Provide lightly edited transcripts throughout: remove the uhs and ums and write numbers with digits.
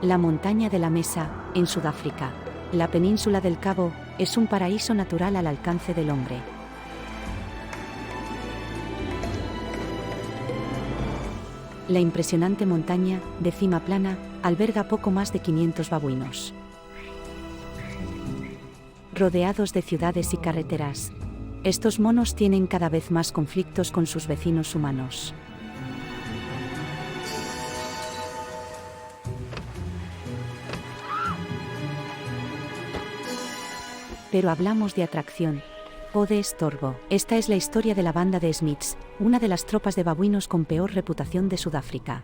La montaña de la Mesa, en Sudáfrica. La península del Cabo es un paraíso natural al alcance del hombre. La impresionante montaña, de cima plana, alberga poco más de 500 babuinos. Rodeados de ciudades y carreteras, estos monos tienen cada vez más conflictos con sus vecinos humanos. Pero hablamos de atracción, o de estorbo. Esta es la historia de la banda de Smiths, una de las tropas de babuinos con peor reputación de Sudáfrica.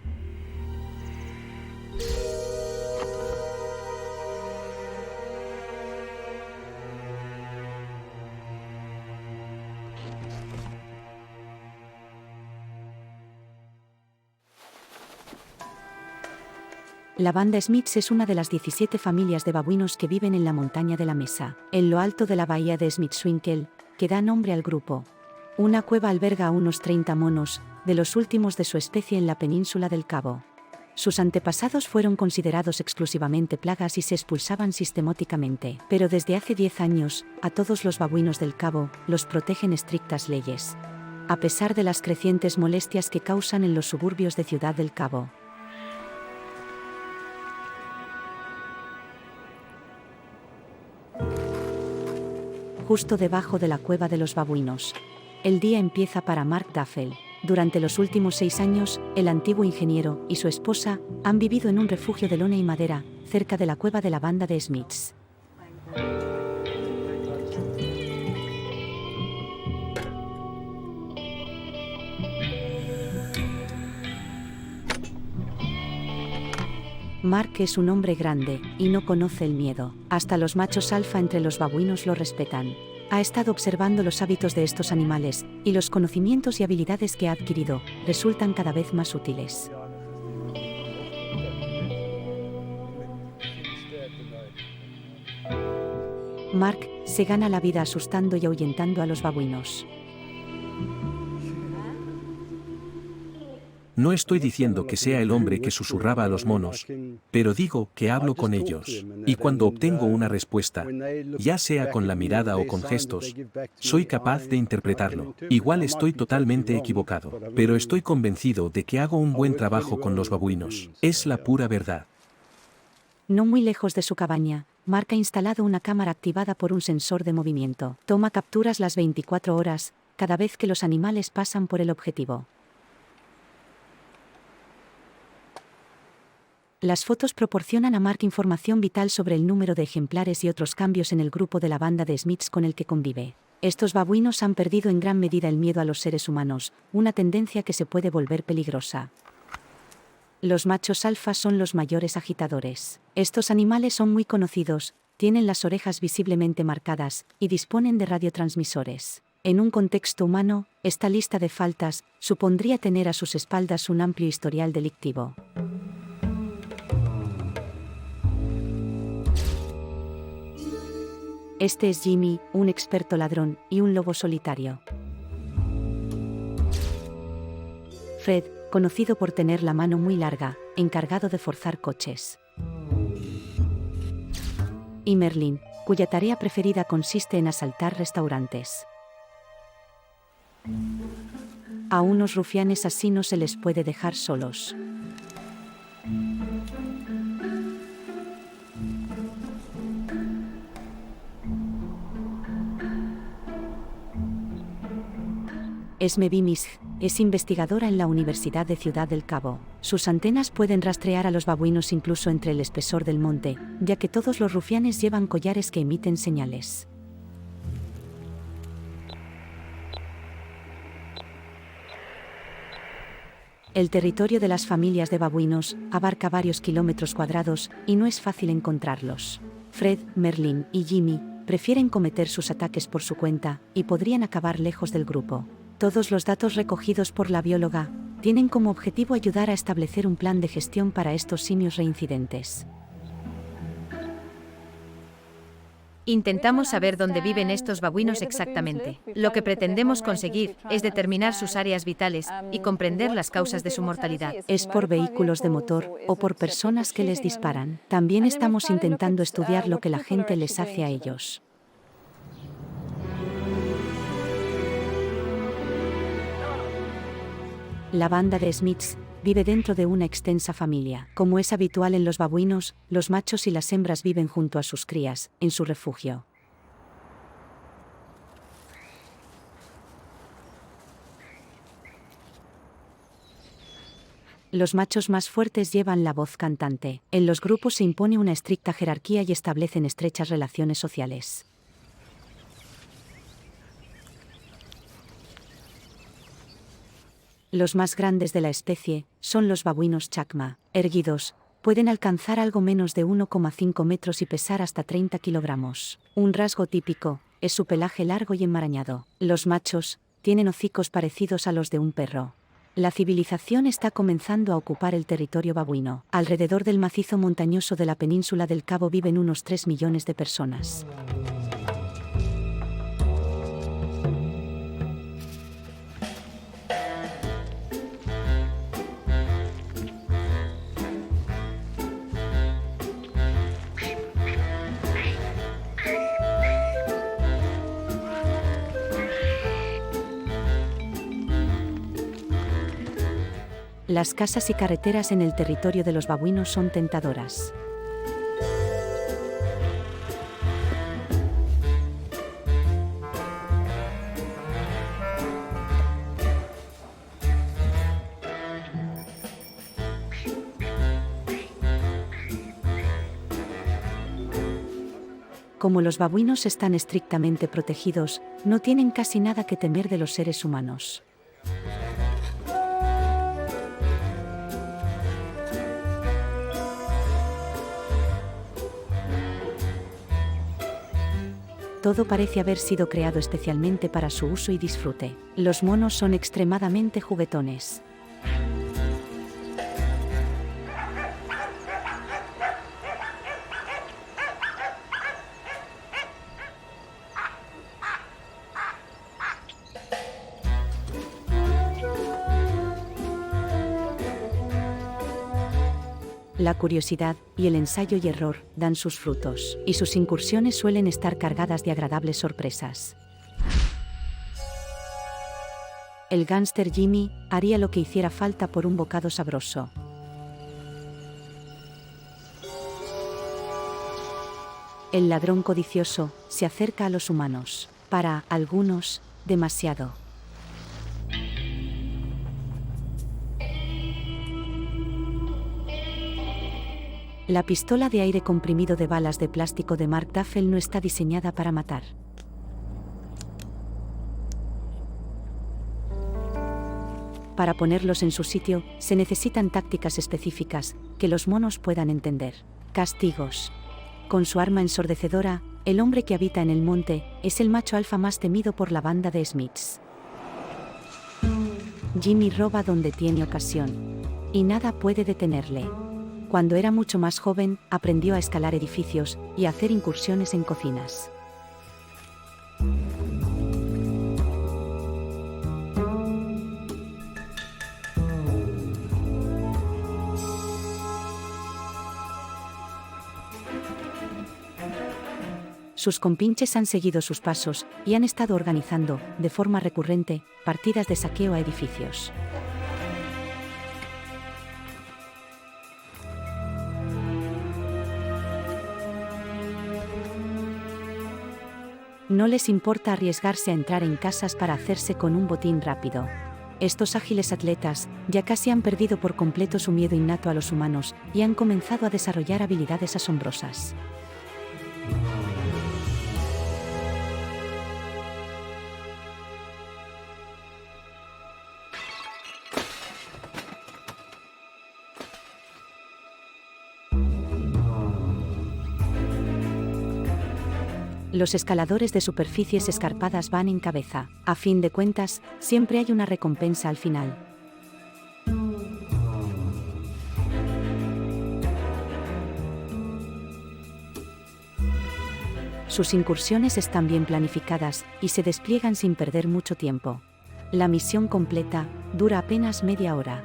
La banda Smiths es una de las 17 familias de babuinos que viven en la montaña de la Mesa, en lo alto de la bahía de Smithswinkel, que da nombre al grupo. Una cueva alberga a unos 30 monos, de los últimos de su especie en la península del Cabo. Sus antepasados fueron considerados exclusivamente plagas y se expulsaban sistemáticamente, pero desde hace 10 años, a todos los babuinos del Cabo los protegen estrictas leyes, a pesar de las crecientes molestias que causan en los suburbios de Ciudad del Cabo. Justo debajo de la cueva de los babuinos. El día empieza para Mark Duffel. Durante los últimos 6 años, el antiguo ingeniero y su esposa han vivido en un refugio de lona y madera, cerca de la cueva de la banda de Smiths. Mark es un hombre grande, y no conoce el miedo. Hasta los machos alfa entre los babuinos lo respetan. Ha estado observando los hábitos de estos animales, y los conocimientos y habilidades que ha adquirido resultan cada vez más útiles. Mark se gana la vida asustando y ahuyentando a los babuinos. No estoy diciendo que sea el hombre que susurraba a los monos, pero digo que hablo con ellos, y cuando obtengo una respuesta, ya sea con la mirada o con gestos, soy capaz de interpretarlo. Igual estoy totalmente equivocado, pero estoy convencido de que hago un buen trabajo con los babuinos. Es la pura verdad. No muy lejos de su cabaña, Mark ha instalado una cámara activada por un sensor de movimiento. Toma capturas las 24 horas, cada vez que los animales pasan por el objetivo. Las fotos proporcionan a Mark información vital sobre el número de ejemplares y otros cambios en el grupo de la banda de Smiths con el que convive. Estos babuinos han perdido en gran medida el miedo a los seres humanos, una tendencia que se puede volver peligrosa. Los machos alfa son los mayores agitadores. Estos animales son muy conocidos, tienen las orejas visiblemente marcadas, y disponen de radiotransmisores. En un contexto humano, esta lista de faltas supondría tener a sus espaldas un amplio historial delictivo. Este es Jimmy, un experto ladrón y un lobo solitario. Fred, conocido por tener la mano muy larga, encargado de forzar coches. Y Merlin, cuya tarea preferida consiste en asaltar restaurantes. A unos rufianes así no se les puede dejar solos. Esme Beamish es investigadora en la Universidad de Ciudad del Cabo. Sus antenas pueden rastrear a los babuinos incluso entre el espesor del monte, ya que todos los rufianes llevan collares que emiten señales. El territorio de las familias de babuinos abarca varios kilómetros cuadrados y no es fácil encontrarlos. Fred, Merlin y Jimmy prefieren cometer sus ataques por su cuenta y podrían acabar lejos del grupo. Todos los datos recogidos por la bióloga tienen como objetivo ayudar a establecer un plan de gestión para estos simios reincidentes. Intentamos saber dónde viven estos babuinos exactamente. Lo que pretendemos conseguir es determinar sus áreas vitales y comprender las causas de su mortalidad. ¿Es por vehículos de motor o por personas que les disparan? También estamos intentando estudiar lo que la gente les hace a ellos. La banda de Smiths vive dentro de una extensa familia. Como es habitual en los babuinos, los machos y las hembras viven junto a sus crías, en su refugio. Los machos más fuertes llevan la voz cantante. En los grupos se impone una estricta jerarquía y establecen estrechas relaciones sociales. Los más grandes de la especie son los babuinos chacma, erguidos, pueden alcanzar algo menos de 1,5 metros y pesar hasta 30 kilogramos. Un rasgo típico es su pelaje largo y enmarañado. Los machos tienen hocicos parecidos a los de un perro. La civilización está comenzando a ocupar el territorio babuino. Alrededor del macizo montañoso de la península del Cabo viven unos 3 millones de personas. Las casas y carreteras en el territorio de los babuinos son tentadoras. Como los babuinos están estrictamente protegidos, no tienen casi nada que temer de los seres humanos. Todo parece haber sido creado especialmente para su uso y disfrute. Los monos son extremadamente juguetones. La curiosidad y el ensayo y error dan sus frutos, y sus incursiones suelen estar cargadas de agradables sorpresas. El gángster Jimmy haría lo que hiciera falta por un bocado sabroso. El ladrón codicioso se acerca a los humanos. Para algunos, demasiado. La pistola de aire comprimido de balas de plástico de Mark Duffel no está diseñada para matar. Para ponerlos en su sitio, se necesitan tácticas específicas que los monos puedan entender. Castigos. Con su arma ensordecedora, el hombre que habita en el monte es el macho alfa más temido por la banda de Smiths. Jimmy roba donde tiene ocasión, y nada puede detenerle. Cuando era mucho más joven, aprendió a escalar edificios y a hacer incursiones en cocinas. Sus compinches han seguido sus pasos y han estado organizando, de forma recurrente, partidas de saqueo a edificios. No les importa arriesgarse a entrar en casas para hacerse con un botín rápido. Estos ágiles atletas ya casi han perdido por completo su miedo innato a los humanos y han comenzado a desarrollar habilidades asombrosas. Los escaladores de superficies escarpadas van en cabeza. A fin de cuentas, siempre hay una recompensa al final. Sus incursiones están bien planificadas y se despliegan sin perder mucho tiempo. La misión completa dura apenas media hora.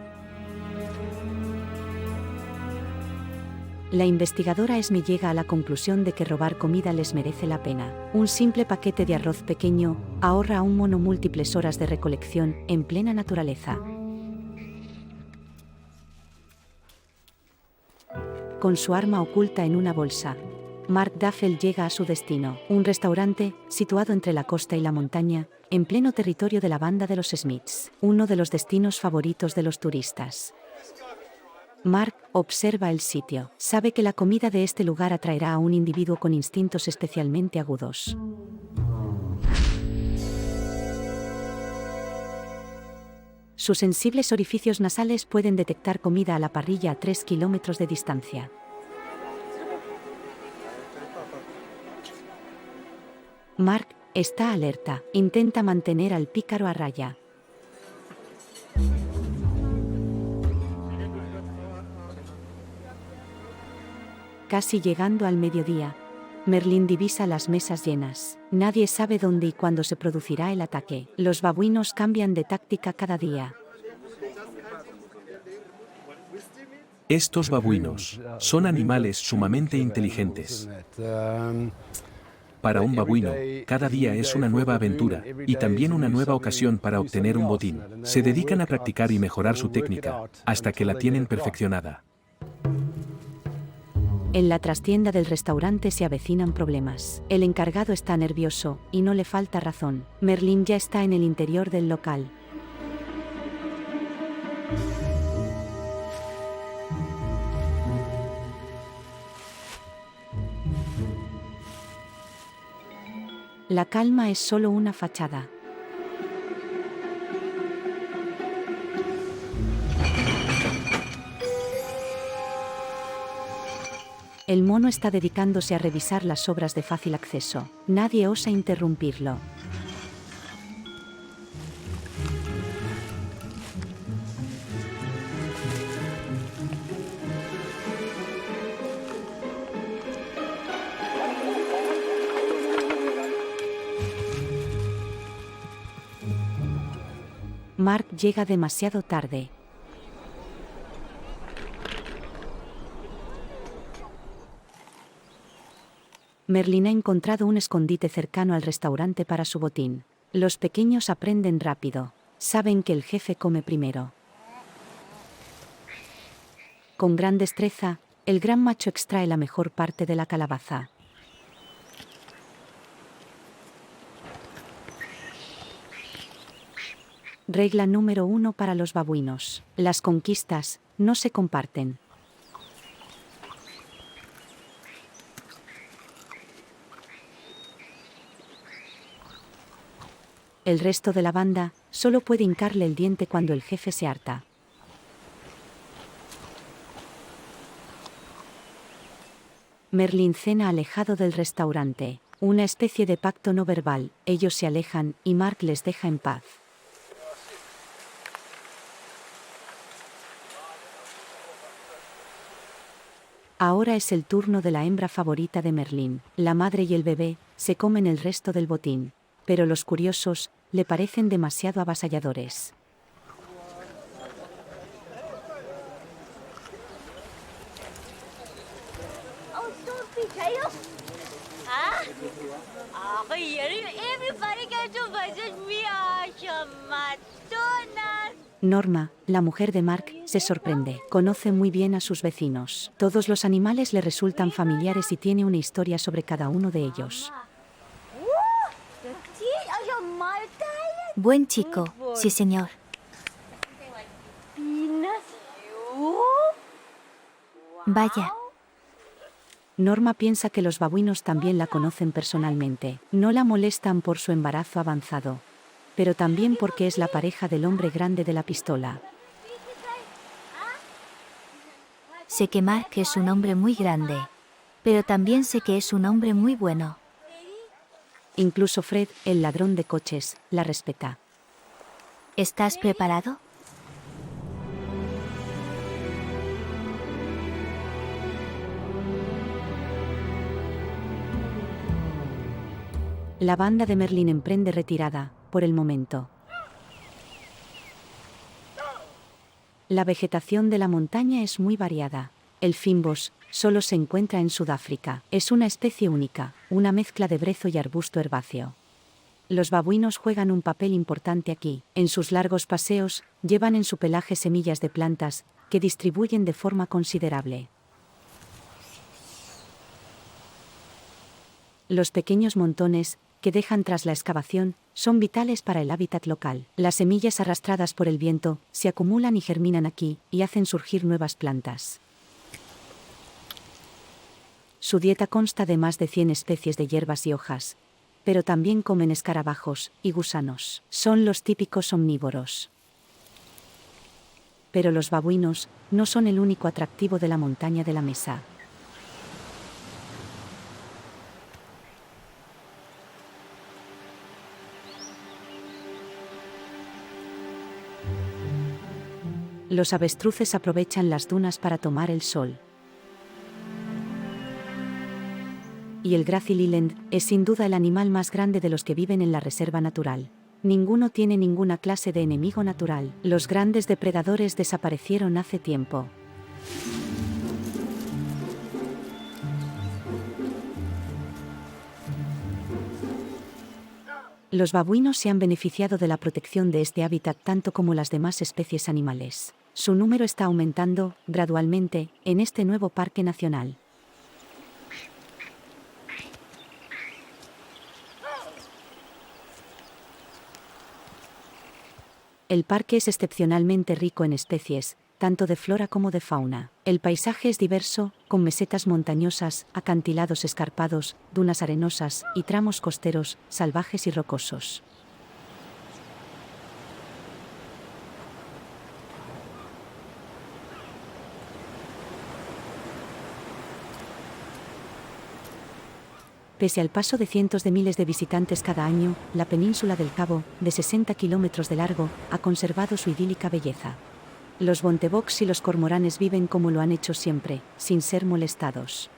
La investigadora Esme llega a la conclusión de que robar comida les merece la pena. Un simple paquete de arroz pequeño ahorra a un mono múltiples horas de recolección en plena naturaleza. Con su arma oculta en una bolsa, Mark Duffel llega a su destino, un restaurante situado entre la costa y la montaña, en pleno territorio de la banda de los Smiths, uno de los destinos favoritos de los turistas. Mark observa el sitio. Sabe que la comida de este lugar atraerá a un individuo con instintos especialmente agudos. Sus sensibles orificios nasales pueden detectar comida a la parrilla a 3 kilómetros de distancia. Mark está alerta. Intenta mantener al pícaro a raya. Casi llegando al mediodía, Merlin divisa las mesas llenas. Nadie sabe dónde y cuándo se producirá el ataque. Los babuinos cambian de táctica cada día. Estos babuinos son animales sumamente inteligentes. Para un babuino, cada día es una nueva aventura, y también una nueva ocasión para obtener un botín. Se dedican a practicar y mejorar su técnica, hasta que la tienen perfeccionada. En la trastienda del restaurante se avecinan problemas. El encargado está nervioso, y no le falta razón. Merlin ya está en el interior del local. La calma es solo una fachada. El mono está dedicándose a revisar las obras de fácil acceso. Nadie osa interrumpirlo. Mark llega demasiado tarde. Merlin ha encontrado un escondite cercano al restaurante para su botín. Los pequeños aprenden rápido. Saben que el jefe come primero. Con gran destreza, el gran macho extrae la mejor parte de la calabaza. Regla número 1 para los babuinos. Las conquistas no se comparten. El resto de la banda solo puede hincarle el diente cuando el jefe se harta. Merlin cena alejado del restaurante. Una especie de pacto no verbal. Ellos se alejan y Mark les deja en paz. Ahora es el turno de la hembra favorita de Merlin. La madre y el bebé se comen el resto del botín, pero los curiosos le parecen demasiado avasalladores. Norma, la mujer de Mark, se sorprende. Conoce muy bien a sus vecinos. Todos los animales le resultan familiares y tiene una historia sobre cada uno de ellos. Buen chico, sí señor. Vaya. Norma piensa que los babuinos también la conocen personalmente. No la molestan por su embarazo avanzado, pero también porque es la pareja del hombre grande de la pistola. Sé que Mark es un hombre muy grande, pero también sé que es un hombre muy bueno. Incluso Fred, el ladrón de coches, la respeta. ¿Estás preparado? La banda de Merlin emprende retirada, por el momento. La vegetación de la montaña es muy variada. El fynbos solo se encuentra en Sudáfrica. Es una especie única, una mezcla de brezo y arbusto herbáceo. Los babuinos juegan un papel importante aquí. En sus largos paseos, llevan en su pelaje semillas de plantas, que distribuyen de forma considerable. Los pequeños montones, que dejan tras la excavación, son vitales para el hábitat local. Las semillas arrastradas por el viento se acumulan y germinan aquí, y hacen surgir nuevas plantas. Su dieta consta de más de 100 especies de hierbas y hojas, pero también comen escarabajos y gusanos. Son los típicos omnívoros. Pero los babuinos no son el único atractivo de la montaña de la Mesa. Los avestruces aprovechan las dunas para tomar el sol. Y el Grassy Leland es sin duda el animal más grande de los que viven en la reserva natural. Ninguno tiene ninguna clase de enemigo natural. Los grandes depredadores desaparecieron hace tiempo. Los babuinos se han beneficiado de la protección de este hábitat tanto como las demás especies animales. Su número está aumentando, gradualmente, en este nuevo parque nacional. El parque es excepcionalmente rico en especies, tanto de flora como de fauna. El paisaje es diverso, con mesetas montañosas, acantilados escarpados, dunas arenosas y tramos costeros, salvajes y rocosos. Pese al paso de cientos de miles de visitantes cada año, la península del Cabo, de 60 kilómetros de largo, ha conservado su idílica belleza. Los bonteboks y los cormoranes viven como lo han hecho siempre, sin ser molestados.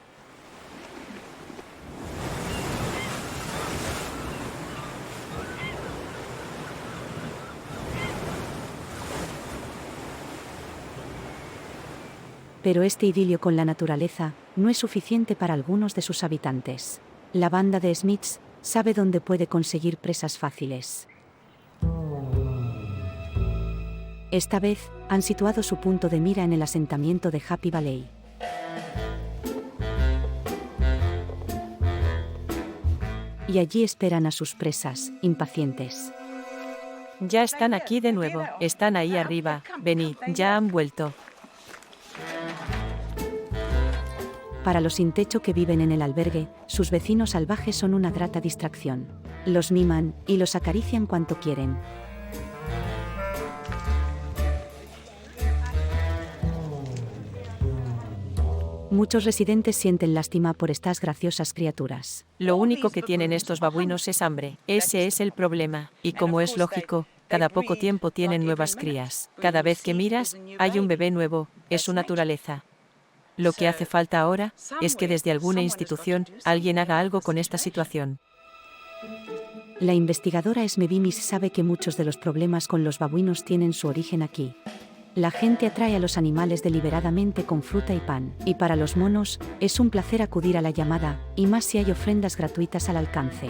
Pero este idilio con la naturaleza no es suficiente para algunos de sus habitantes. La banda de Smiths sabe dónde puede conseguir presas fáciles. Esta vez, han situado su punto de mira en el asentamiento de Happy Valley. Y allí esperan a sus presas, impacientes. Ya están aquí de nuevo, están ahí arriba, venid, ya han vuelto. Para los sin techo que viven en el albergue, sus vecinos salvajes son una grata distracción. Los miman y los acarician cuanto quieren. Muchos residentes sienten lástima por estas graciosas criaturas. Lo único que tienen estos babuinos es hambre, ese es el problema, y como es lógico, cada poco tiempo tienen nuevas crías. Cada vez que miras, hay un bebé nuevo, es su naturaleza. Lo que hace falta ahora es que desde alguna institución alguien haga algo con esta situación. La investigadora Esme Bemis sabe que muchos de los problemas con los babuinos tienen su origen aquí. La gente atrae a los animales deliberadamente con fruta y pan, y para los monos es un placer acudir a la llamada, y más si hay ofrendas gratuitas al alcance.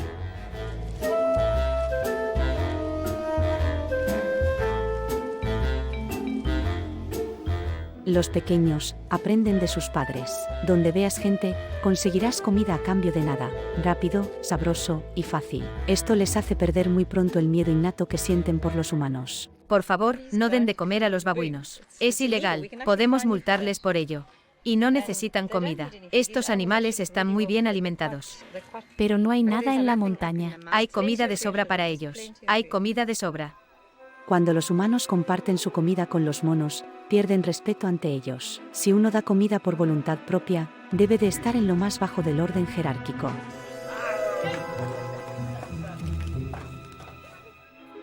Los pequeños aprenden de sus padres. Donde veas gente, conseguirás comida a cambio de nada. Rápido, sabroso y fácil. Esto les hace perder muy pronto el miedo innato que sienten por los humanos. Por favor, no den de comer a los babuinos. Es ilegal, podemos multarles por ello. Y no necesitan comida. Estos animales están muy bien alimentados. Pero no hay nada en la montaña. Hay comida de sobra para ellos. Hay comida de sobra. Cuando los humanos comparten su comida con los monos, pierden respeto ante ellos. Si uno da comida por voluntad propia, debe de estar en lo más bajo del orden jerárquico.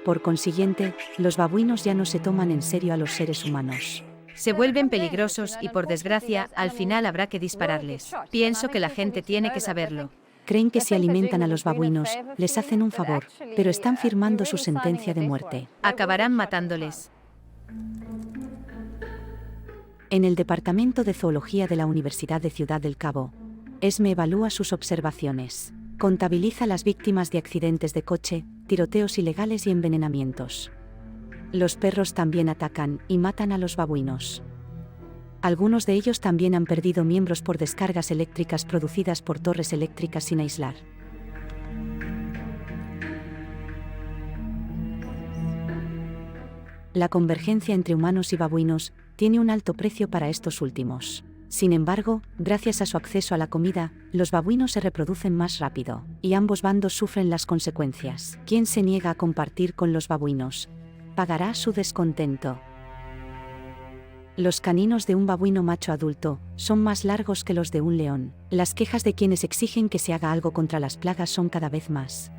Por consiguiente, los babuinos ya no se toman en serio a los seres humanos. Se vuelven peligrosos y por desgracia, al final habrá que dispararles. Pienso que la gente tiene que saberlo. Creen que si alimentan a los babuinos, les hacen un favor, pero están firmando su sentencia de muerte. Acabarán matándoles. En el Departamento de Zoología de la Universidad de Ciudad del Cabo, Esme evalúa sus observaciones. Contabiliza las víctimas de accidentes de coche, tiroteos ilegales y envenenamientos. Los perros también atacan y matan a los babuinos. Algunos de ellos también han perdido miembros por descargas eléctricas producidas por torres eléctricas sin aislar. La convergencia entre humanos y babuinos tiene un alto precio para estos últimos. Sin embargo, gracias a su acceso a la comida, los babuinos se reproducen más rápido, y ambos bandos sufren las consecuencias. Quien se niega a compartir con los babuinos pagará su descontento. Los caninos de un babuino macho adulto son más largos que los de un león. Las quejas de quienes exigen que se haga algo contra las plagas son cada vez más.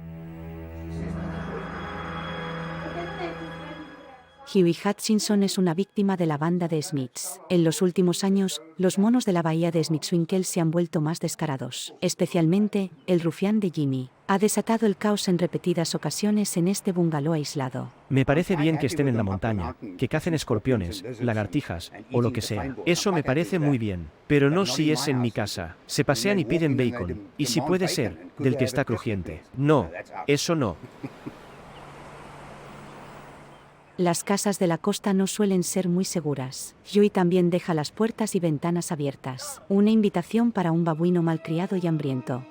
Huey Hutchinson es una víctima de la banda de Smiths. En los últimos años, los monos de la bahía de Smithswinkle se han vuelto más descarados. Especialmente, el rufián de Jimmy ha desatado el caos en repetidas ocasiones en este bungalow aislado. Me parece bien que estén en la montaña, que cacen escorpiones, lagartijas, o lo que sea. Eso me parece muy bien. Pero no si es en mi casa. Se pasean y piden bacon. Y si puede ser, del que está crujiente. No, eso no. Las casas de la costa no suelen ser muy seguras. Huey también deja las puertas y ventanas abiertas. Una invitación para un babuino malcriado y hambriento.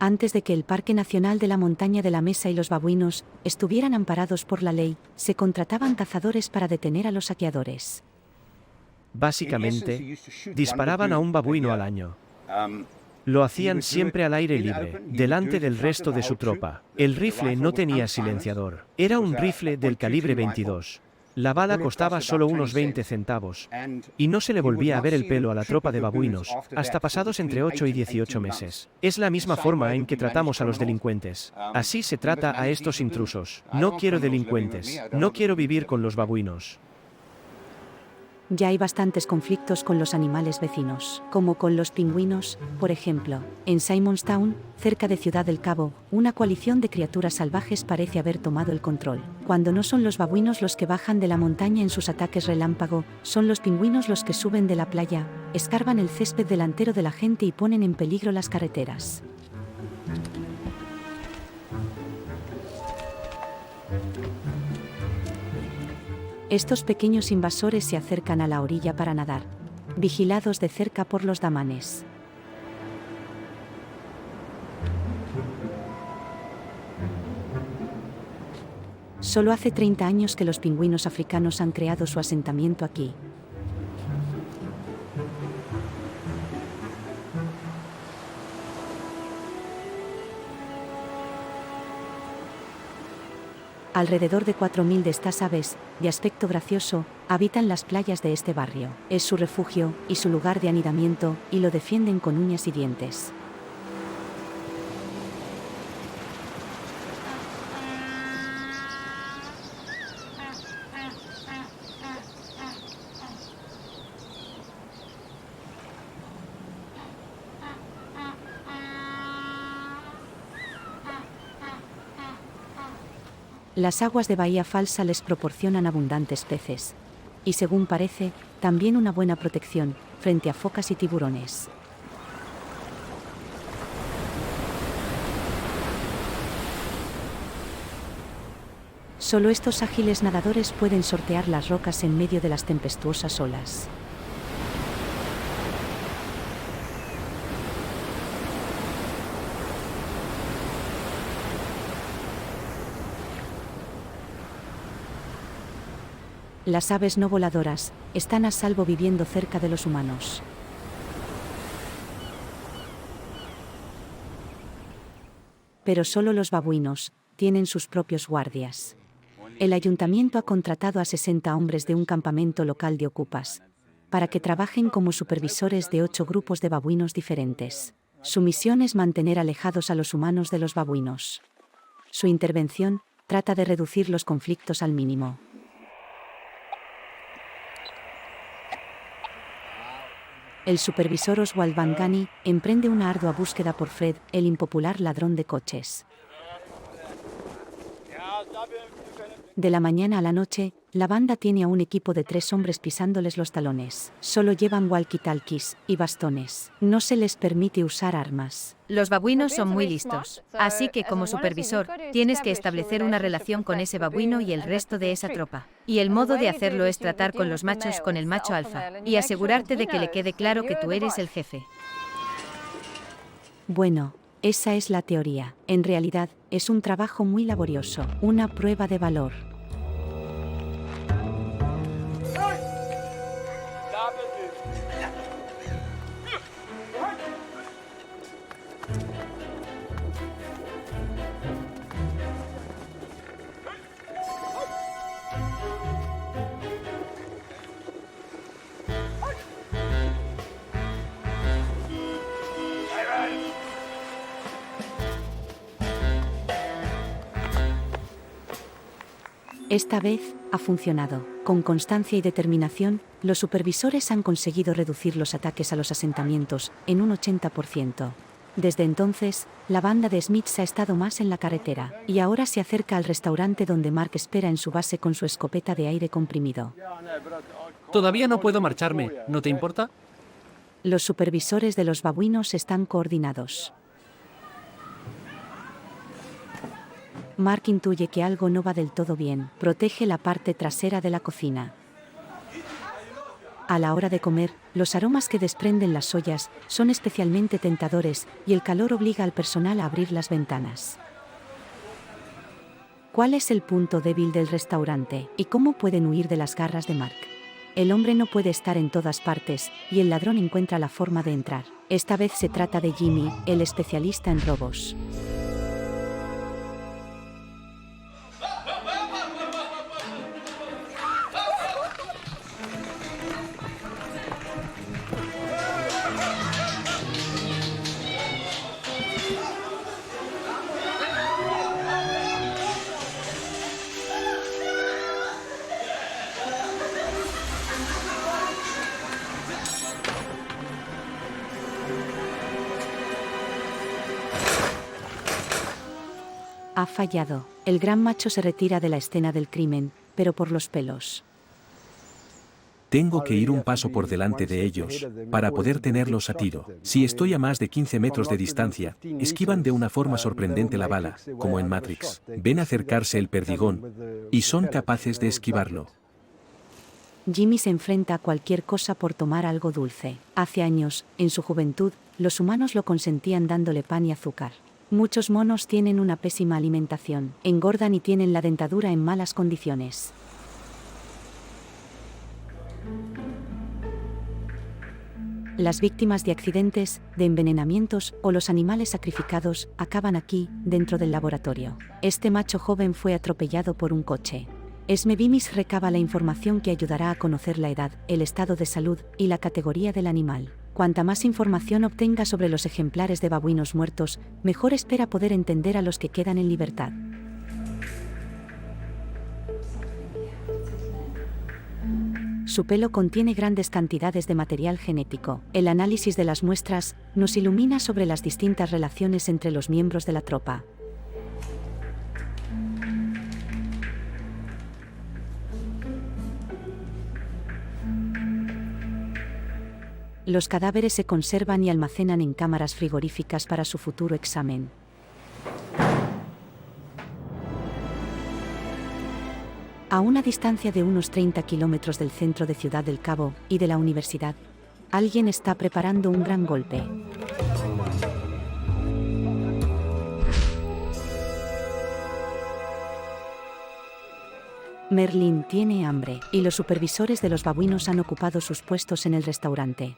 Antes de que el Parque Nacional de la Montaña de la Mesa y los babuinos estuvieran amparados por la ley, se contrataban cazadores para detener a los saqueadores. Básicamente, disparaban a un babuino al año. Lo hacían siempre al aire libre, delante del resto de su tropa. El rifle no tenía silenciador. Era un rifle del calibre 22. La bala costaba solo unos 20 centavos, y no se le volvía a ver el pelo a la tropa de babuinos, hasta pasados entre 8 y 18 meses. Es la misma forma en que tratamos a los delincuentes. Así se trata a estos intrusos. No quiero delincuentes. No quiero vivir con los babuinos. Ya hay bastantes conflictos con los animales vecinos, como con los pingüinos, por ejemplo. En Simonstown, cerca de Ciudad del Cabo, una coalición de criaturas salvajes parece haber tomado el control. Cuando no son los babuinos los que bajan de la montaña en sus ataques relámpago, son los pingüinos los que suben de la playa, escarban el césped delantero de la gente y ponen en peligro las carreteras. Estos pequeños invasores se acercan a la orilla para nadar, vigilados de cerca por los damanes. Solo hace 30 años que los pingüinos africanos han creado su asentamiento aquí. Alrededor de 4.000 de estas aves, de aspecto gracioso, habitan las playas de este barrio. Es su refugio y su lugar de anidamiento, y lo defienden con uñas y dientes. Las aguas de Bahía Falsa les proporcionan abundantes peces. Y según parece, también una buena protección frente a focas y tiburones. Solo estos ágiles nadadores pueden sortear las rocas en medio de las tempestuosas olas. Las aves no voladoras están a salvo viviendo cerca de los humanos. Pero solo los babuinos tienen sus propios guardias. El ayuntamiento ha contratado a 60 hombres de un campamento local de ocupas para que trabajen como supervisores de 8 grupos de babuinos diferentes. Su misión es mantener alejados a los humanos de los babuinos. Su intervención trata de reducir los conflictos al mínimo. El supervisor Oswald Van Gunny emprende una ardua búsqueda por Fred, el impopular ladrón de coches. De la mañana a la noche, la banda tiene a un equipo de 3 hombres pisándoles los talones. Solo llevan walkie-talkies y bastones. No se les permite usar armas. Los babuinos son muy listos, así que como supervisor, tienes que establecer una relación con ese babuino y el resto de esa tropa. Y el modo de hacerlo es tratar con los machos con el macho alfa, y asegurarte de que le quede claro que tú eres el jefe. Bueno, esa es la teoría. En realidad, es un trabajo muy laborioso, una prueba de valor. Esta vez, ha funcionado. Con constancia y determinación, los supervisores han conseguido reducir los ataques a los asentamientos en un 80%. Desde entonces, la banda de Smiths ha estado más en la carretera, y ahora se acerca al restaurante donde Mark espera en su base con su escopeta de aire comprimido. Todavía no puedo marcharme, ¿no te importa? Los supervisores de los babuinos están coordinados. Mark intuye que algo no va del todo bien. Protege la parte trasera de la cocina. A la hora de comer, los aromas que desprenden las ollas son especialmente tentadores y el calor obliga al personal a abrir las ventanas. ¿Cuál es el punto débil del restaurante y cómo pueden huir de las garras de Mark? El hombre no puede estar en todas partes y el ladrón encuentra la forma de entrar. Esta vez se trata de Jimmy, el especialista en robos. Ha fallado. El gran macho se retira de la escena del crimen, pero por los pelos. Tengo que ir un paso por delante de ellos, para poder tenerlos a tiro. Si estoy a más de 15 metros de distancia, esquivan de una forma sorprendente la bala, como en Matrix. Ven acercarse el perdigón, y son capaces de esquivarlo. Jimmy se enfrenta a cualquier cosa por tomar algo dulce. Hace años, en su juventud, los humanos lo consentían dándole pan y azúcar. Muchos monos tienen una pésima alimentación, engordan y tienen la dentadura en malas condiciones. Las víctimas de accidentes, de envenenamientos o los animales sacrificados acaban aquí, dentro del laboratorio. Este macho joven fue atropellado por un coche. Esme Bimis recaba la información que ayudará a conocer la edad, el estado de salud y la categoría del animal. Cuanta más información obtenga sobre los ejemplares de babuinos muertos, mejor espera poder entender a los que quedan en libertad. Su pelo contiene grandes cantidades de material genético. El análisis de las muestras nos ilumina sobre las distintas relaciones entre los miembros de la tropa. Los cadáveres se conservan y almacenan en cámaras frigoríficas para su futuro examen. A una distancia de unos 30 kilómetros del centro de Ciudad del Cabo y de la universidad, alguien está preparando un gran golpe. Merlin tiene hambre, y los supervisores de los babuinos han ocupado sus puestos en el restaurante.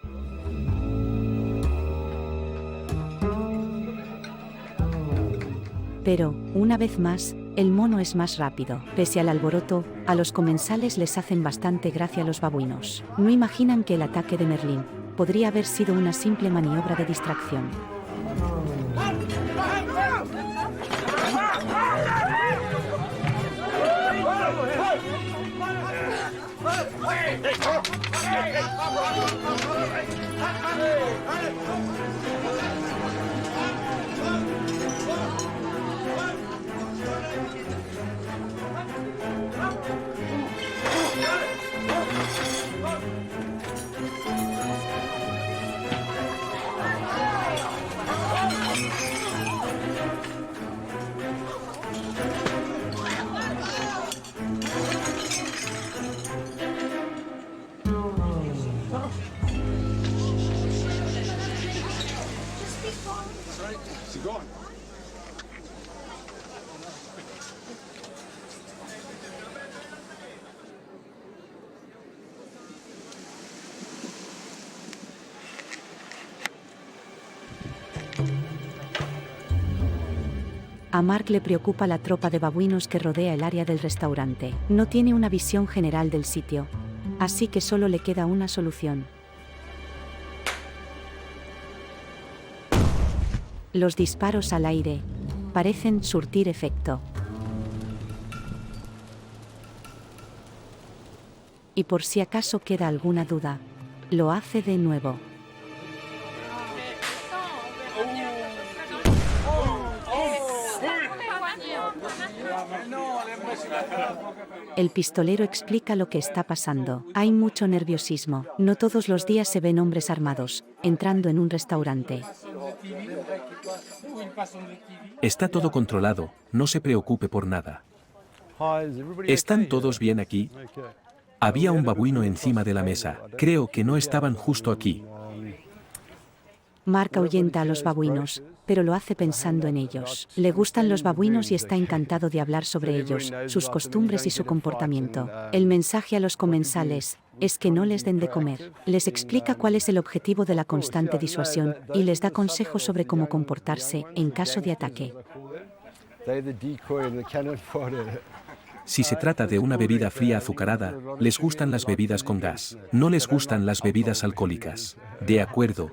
Pero, una vez más, el mono es más rápido. Pese al alboroto, a los comensales les hacen bastante gracia los babuinos. No imaginan que el ataque de Merlin podría haber sido una simple maniobra de distracción. A Mark le preocupa la tropa de babuinos que rodea el área del restaurante. No tiene una visión general del sitio, así que solo le queda una solución. Los disparos al aire parecen surtir efecto. Y por si acaso queda alguna duda, lo hace de nuevo. El pistolero explica lo que está pasando. Hay mucho nerviosismo. No todos los días se ven hombres armados entrando en un restaurante. Está todo controlado, no se preocupe por nada. ¿Están todos bien aquí? Había un babuino encima de la mesa. Creo que no estaban justo aquí. Mark ahuyenta a los babuinos, pero lo hace pensando en ellos. Le gustan los babuinos y está encantado de hablar sobre ellos, sus costumbres y su comportamiento. El mensaje a los comensales es que no les den de comer. Les explica cuál es el objetivo de la constante disuasión y les da consejos sobre cómo comportarse en caso de ataque. Si se trata de una bebida fría azucarada, les gustan las bebidas con gas. No les gustan las bebidas alcohólicas. De acuerdo.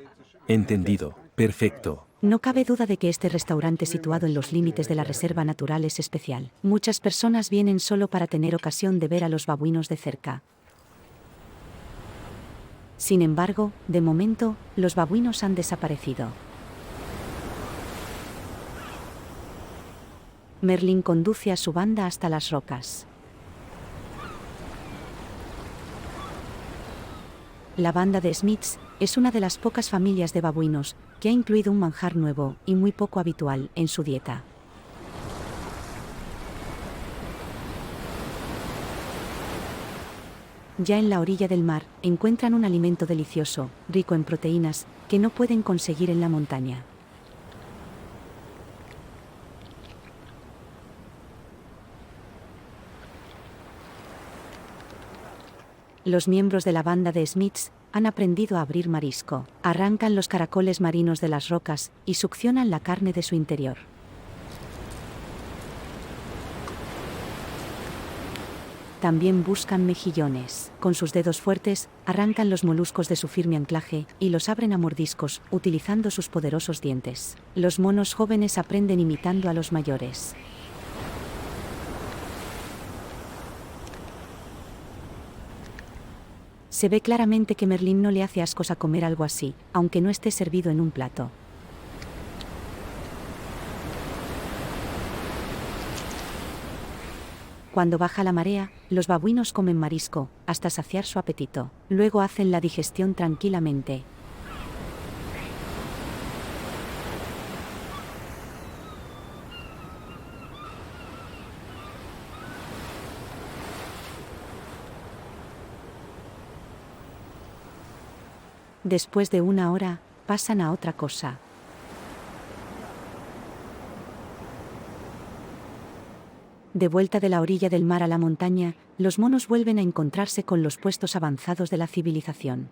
Entendido. Perfecto. No cabe duda de que este restaurante situado en los límites de la reserva natural es especial. Muchas personas vienen solo para tener ocasión de ver a los babuinos de cerca. Sin embargo, de momento, los babuinos han desaparecido. Merlin conduce a su banda hasta las rocas. La banda de Smiths es una de las pocas familias de babuinos que ha incluido un manjar nuevo y muy poco habitual en su dieta. Ya en la orilla del mar, encuentran un alimento delicioso, rico en proteínas, que no pueden conseguir en la montaña. Los miembros de la banda de Smiths han aprendido a abrir marisco. Arrancan los caracoles marinos de las rocas y succionan la carne de su interior. También buscan mejillones. Con sus dedos fuertes, arrancan los moluscos de su firme anclaje y los abren a mordiscos, utilizando sus poderosos dientes. Los monos jóvenes aprenden imitando a los mayores. Se ve claramente que Merlín no le hace ascos a comer algo así, aunque no esté servido en un plato. Cuando baja la marea, los babuinos comen marisco, hasta saciar su apetito. Luego hacen la digestión tranquilamente. Después de una hora, pasan a otra cosa. De vuelta de la orilla del mar a la montaña, los monos vuelven a encontrarse con los puestos avanzados de la civilización.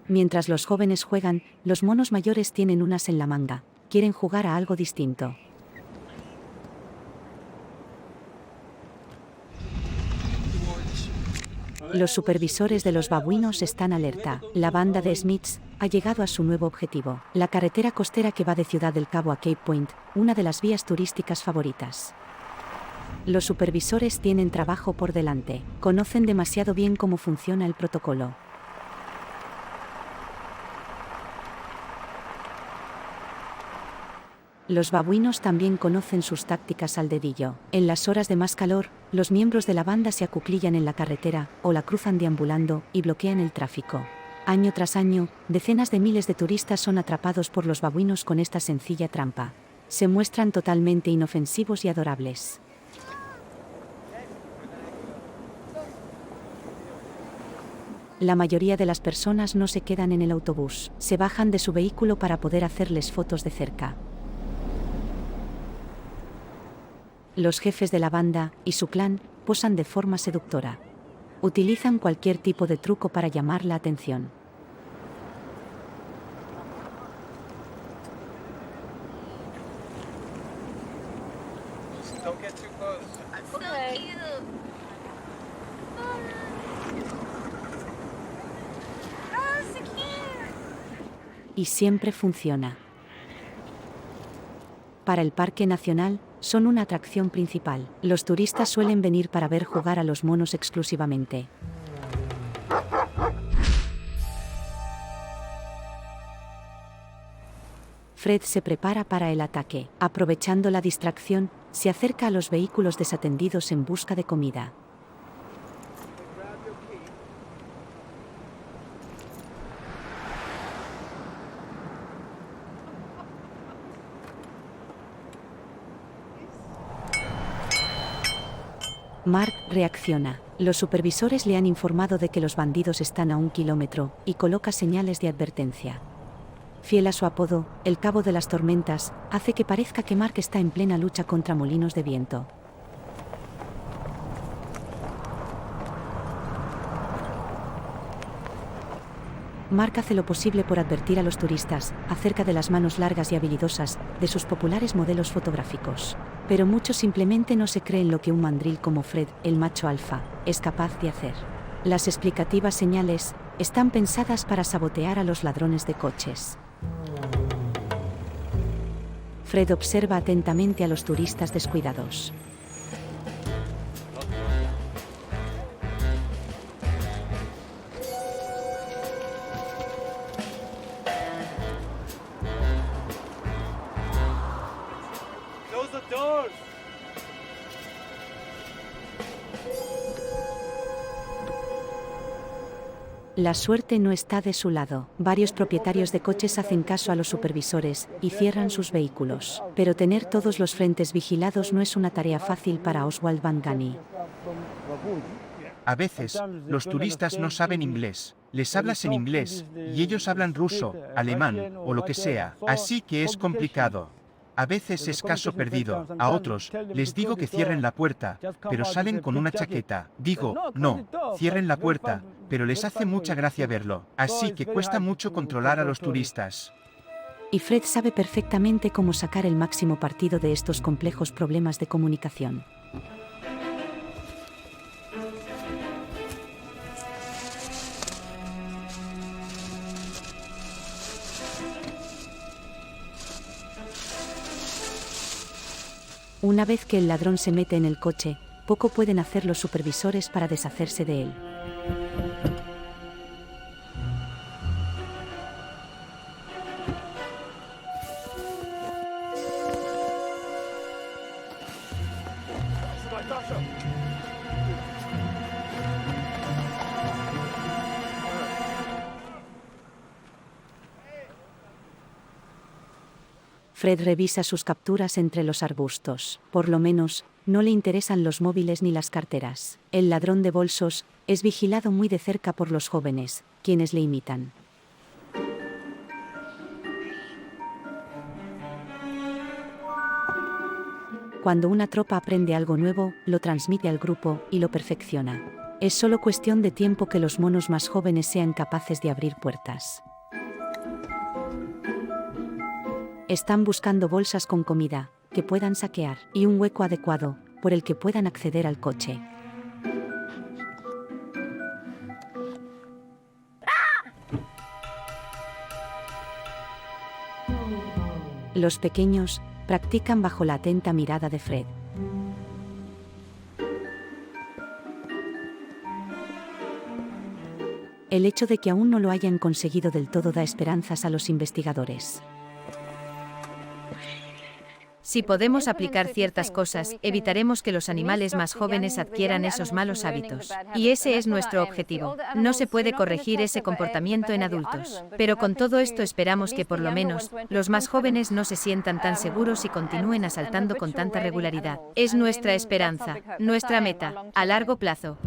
Mientras los jóvenes juegan, los monos mayores tienen un as en la manga. Quieren jugar a algo distinto. Los supervisores de los babuinos están alerta. La banda de Smiths ha llegado a su nuevo objetivo, la carretera costera que va de Ciudad del Cabo a Cape Point, una de las vías turísticas favoritas. Los supervisores tienen trabajo por delante. Conocen demasiado bien cómo funciona el protocolo. Los babuinos también conocen sus tácticas al dedillo. En las horas de más calor, los miembros de la banda se acuclillan en la carretera, o la cruzan deambulando, y bloquean el tráfico. Año tras año, decenas de miles de turistas son atrapados por los babuinos con esta sencilla trampa. Se muestran totalmente inofensivos y adorables. La mayoría de las personas no se quedan en el autobús, se bajan de su vehículo para poder hacerles fotos de cerca. Los jefes de la banda y su clan posan de forma seductora. Utilizan cualquier tipo de truco para llamar la atención. Y siempre funciona. Para el Parque Nacional, son una atracción principal. Los turistas suelen venir para ver jugar a los monos exclusivamente. Fred se prepara para el ataque. Aprovechando la distracción, se acerca a los vehículos desatendidos en busca de comida. Mark reacciona. Los supervisores le han informado de que los bandidos están a 1 kilómetro, y coloca señales de advertencia. Fiel a su apodo, el Cabo de las Tormentas, hace que parezca que Mark está en plena lucha contra molinos de viento. Mark hace lo posible por advertir a los turistas acerca de las manos largas y habilidosas de sus populares modelos fotográficos. Pero muchos simplemente no se creen lo que un mandril como Fred, el macho alfa, es capaz de hacer. Las explicativas señales están pensadas para sabotear a los ladrones de coches. Fred observa atentamente a los turistas descuidados. La suerte no está de su lado. Varios propietarios de coches hacen caso a los supervisores y cierran sus vehículos. Pero tener todos los frentes vigilados no es una tarea fácil para Oswald Van Gunny. A veces, los turistas no saben inglés. Les hablas en inglés, y ellos hablan ruso, alemán, o lo que sea, así que es complicado. A veces es caso perdido, a otros les digo que cierren la puerta, pero salen con una chaqueta. Digo, no, cierren la puerta, pero les hace mucha gracia verlo, así que cuesta mucho controlar a los turistas. Y Fred sabe perfectamente cómo sacar el máximo partido de estos complejos problemas de comunicación. Una vez que el ladrón se mete en el coche, poco pueden hacer los supervisores para deshacerse de él. Fred revisa sus capturas entre los arbustos. Por lo menos, no le interesan los móviles ni las carteras. El ladrón de bolsos es vigilado muy de cerca por los jóvenes, quienes le imitan. Cuando una tropa aprende algo nuevo, lo transmite al grupo y lo perfecciona. Es solo cuestión de tiempo que los monos más jóvenes sean capaces de abrir puertas. Están buscando bolsas con comida, que puedan saquear, y un hueco adecuado, por el que puedan acceder al coche. Los pequeños practican bajo la atenta mirada de Fred. El hecho de que aún no lo hayan conseguido del todo da esperanzas a los investigadores. Si podemos aplicar ciertas cosas, evitaremos que los animales más jóvenes adquieran esos malos hábitos. Y ese es nuestro objetivo. No se puede corregir ese comportamiento en adultos. Pero con todo esto esperamos que por lo menos, los más jóvenes no se sientan tan seguros y continúen asaltando con tanta regularidad. Es nuestra esperanza, nuestra meta, a largo plazo.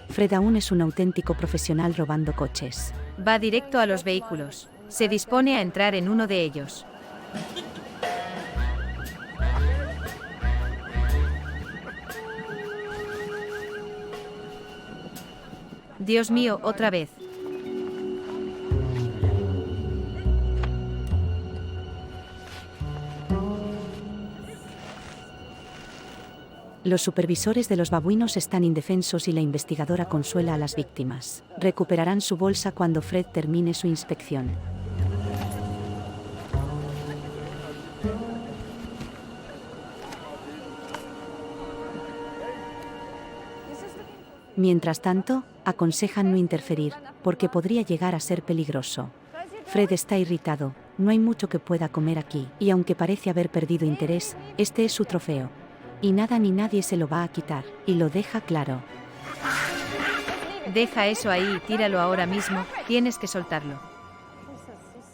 Fred aún es un auténtico profesional robando coches. Va directo a los vehículos. Se dispone a entrar en uno de ellos. Dios mío, otra vez. Los supervisores de los babuinos están indefensos y la investigadora consuela a las víctimas. Recuperarán su bolsa cuando Fred termine su inspección. Mientras tanto, aconsejan no interferir, porque podría llegar a ser peligroso. Fred está irritado, no hay mucho que pueda comer aquí, y aunque parece haber perdido interés, este es su trofeo. Y nada ni nadie se lo va a quitar, y lo deja claro. Deja eso ahí y tíralo ahora mismo, tienes que soltarlo.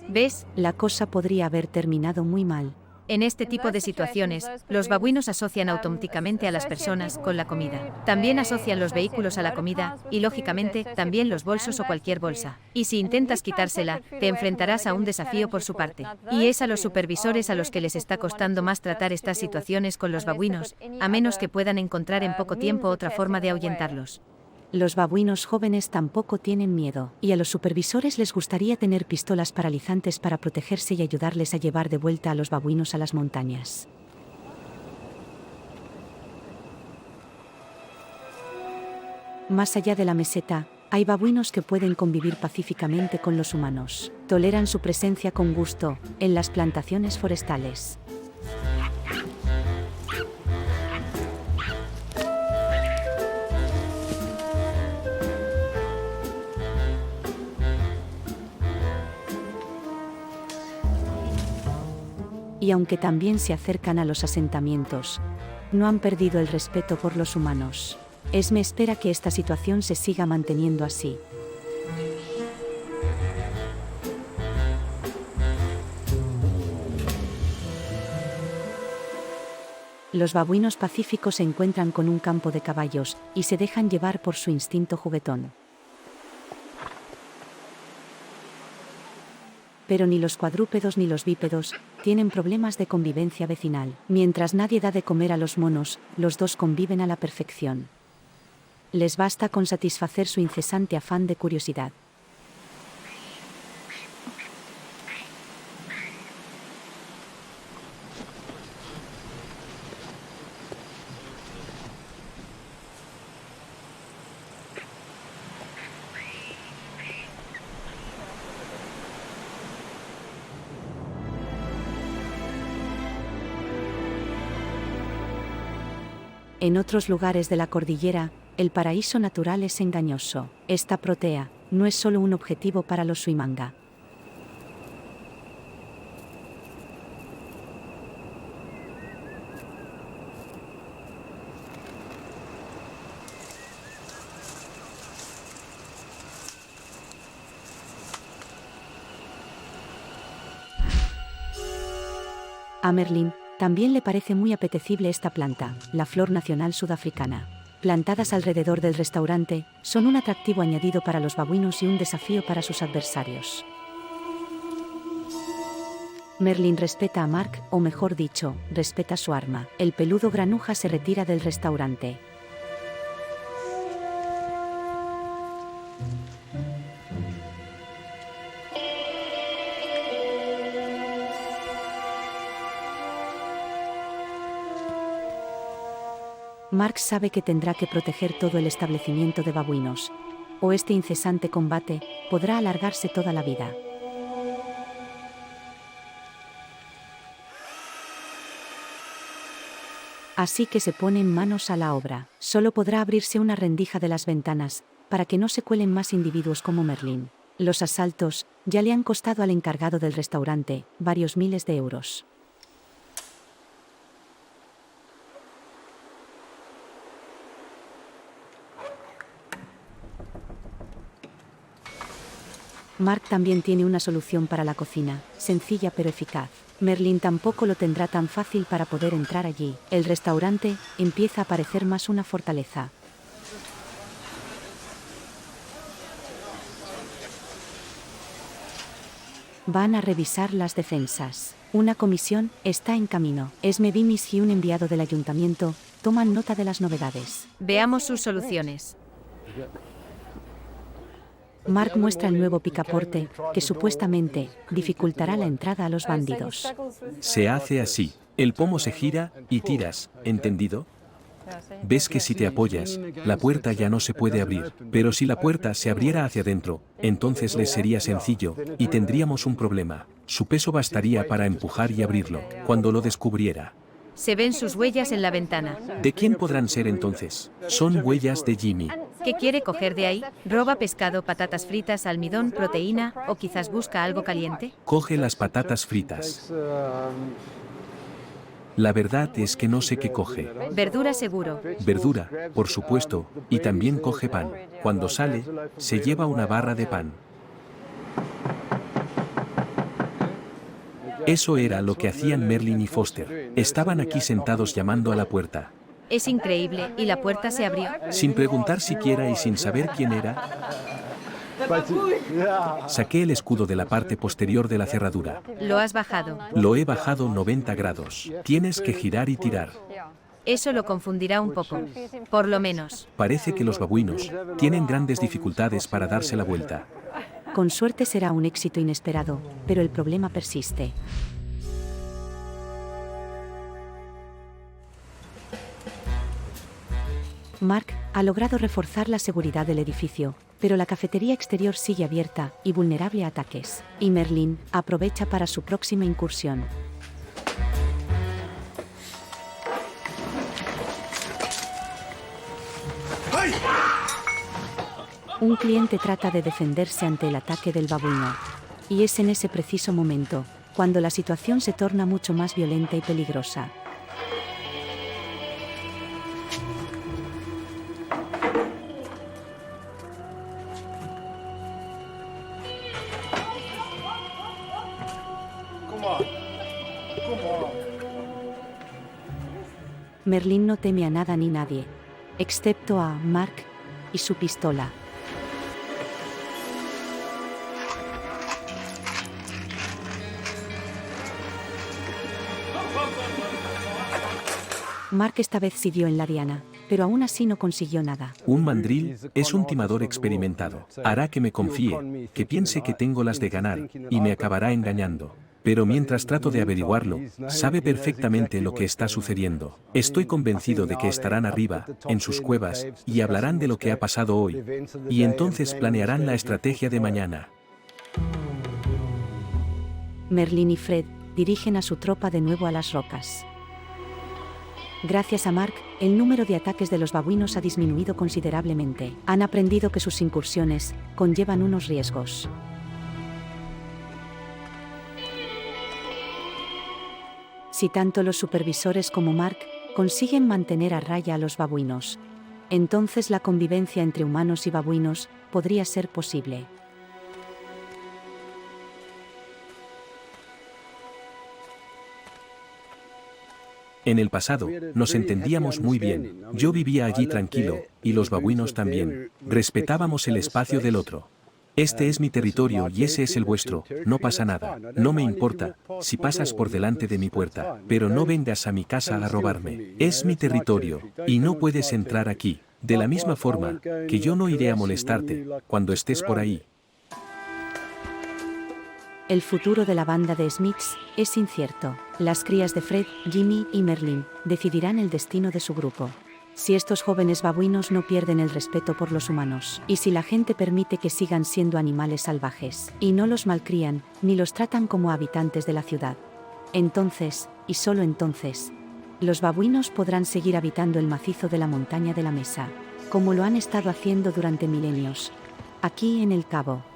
¿Ves? La cosa podría haber terminado muy mal. En este tipo de situaciones, los babuinos asocian automáticamente a las personas con la comida. También asocian los vehículos a la comida, y lógicamente, también los bolsos o cualquier bolsa. Y si intentas quitársela, te enfrentarás a un desafío por su parte. Y es a los supervisores a los que les está costando más tratar estas situaciones con los babuinos, a menos que puedan encontrar en poco tiempo otra forma de ahuyentarlos. Los babuinos jóvenes tampoco tienen miedo, y a los supervisores les gustaría tener pistolas paralizantes para protegerse y ayudarles a llevar de vuelta a los babuinos a las montañas. Más allá de la meseta, hay babuinos que pueden convivir pacíficamente con los humanos. Toleran su presencia con gusto, en las plantaciones forestales. Y aunque también se acercan a los asentamientos, no han perdido el respeto por los humanos. Esme espera que esta situación se siga manteniendo así. Los babuinos pacíficos se encuentran con un campo de caballos, y se dejan llevar por su instinto juguetón. Pero ni los cuadrúpedos ni los bípedos tienen problemas de convivencia vecinal. Mientras nadie da de comer a los monos, los dos conviven a la perfección. Les basta con satisfacer su incesante afán de curiosidad. En otros lugares de la cordillera, el paraíso natural es engañoso. Esta protea no es solo un objetivo para los Suimanga. A Merlin también le parece muy apetecible esta planta, la flor nacional sudafricana. Plantadas alrededor del restaurante, son un atractivo añadido para los babuinos y un desafío para sus adversarios. Merlin respeta a Mark, o mejor dicho, respeta su arma. El peludo granuja se retira del restaurante. Mark sabe que tendrá que proteger todo el establecimiento de babuinos, o este incesante combate podrá alargarse toda la vida. Así que se ponen manos a la obra. Solo podrá abrirse una rendija de las ventanas, para que no se cuelen más individuos como Merlin. Los asaltos ya le han costado al encargado del restaurante varios miles de euros. Mark también tiene una solución para la cocina, sencilla pero eficaz. Merlin tampoco lo tendrá tan fácil para poder entrar allí. El restaurante empieza a parecer más una fortaleza. Van a revisar las defensas. Una comisión está en camino. Esme Bimis y un enviado del ayuntamiento toman nota de las novedades. Veamos sus soluciones. Mark muestra el nuevo picaporte, que supuestamente dificultará la entrada a los bandidos. Se hace así. El pomo se gira y tiras, ¿entendido? Ves que si te apoyas, la puerta ya no se puede abrir, pero si la puerta se abriera hacia adentro, entonces les sería sencillo, y tendríamos un problema. Su peso bastaría para empujar y abrirlo, cuando lo descubriera. Se ven sus huellas en la ventana. ¿De quién podrán ser entonces? Son huellas de Jimmy. ¿Qué quiere coger de ahí? ¿Roba pescado, patatas fritas, almidón, proteína, o quizás busca algo caliente? Coge las patatas fritas. La verdad es que no sé qué coge. Verdura seguro. Verdura, por supuesto, y también coge pan. Cuando sale, se lleva una barra de pan. Eso era lo que hacían Merlin y Foster. Estaban aquí sentados llamando a la puerta. Es increíble, ¿y la puerta se abrió? Sin preguntar siquiera y sin saber quién era, saqué el escudo de la parte posterior de la cerradura. Lo has bajado. Lo he bajado 90 grados. Tienes que girar y tirar. Eso lo confundirá un poco. Por lo menos. Parece que los babuinos tienen grandes dificultades para darse la vuelta. Con suerte será un éxito inesperado, pero el problema persiste. Mark ha logrado reforzar la seguridad del edificio, pero la cafetería exterior sigue abierta y vulnerable a ataques. Y Merlin aprovecha para su próxima incursión. Un cliente trata de defenderse ante el ataque del babuino. Y es en ese preciso momento cuando la situación se torna mucho más violenta y peligrosa. Merlin no teme a nada ni nadie, excepto a Mark y su pistola. Mark esta vez siguió en la diana, pero aún así no consiguió nada. Un mandril es un timador experimentado. Hará que me confíe, que piense que tengo las de ganar, y me acabará engañando. Pero mientras trato de averiguarlo, sabe perfectamente lo que está sucediendo. Estoy convencido de que estarán arriba, en sus cuevas, y hablarán de lo que ha pasado hoy. Y entonces planearán la estrategia de mañana. Merlin y Fred dirigen a su tropa de nuevo a las rocas. Gracias a Mark, el número de ataques de los babuinos ha disminuido considerablemente. Han aprendido que sus incursiones conllevan unos riesgos. Si tanto los supervisores como Mark consiguen mantener a raya a los babuinos, entonces la convivencia entre humanos y babuinos podría ser posible. En el pasado, nos entendíamos muy bien. Yo vivía allí tranquilo, y los babuinos también. Respetábamos el espacio del otro. Este es mi territorio y ese es el vuestro, no pasa nada, no me importa si pasas por delante de mi puerta, pero no vengas a mi casa a robarme. Es mi territorio, y no puedes entrar aquí. De la misma forma, que yo no iré a molestarte cuando estés por ahí. El futuro de la banda de Smiths es incierto. Las crías de Fred, Jimmy y Merlin decidirán el destino de su grupo. Si estos jóvenes babuinos no pierden el respeto por los humanos, y si la gente permite que sigan siendo animales salvajes, y no los malcrían, ni los tratan como habitantes de la ciudad, entonces, y solo entonces, los babuinos podrán seguir habitando el macizo de la montaña de la mesa, como lo han estado haciendo durante milenios, aquí en el Cabo.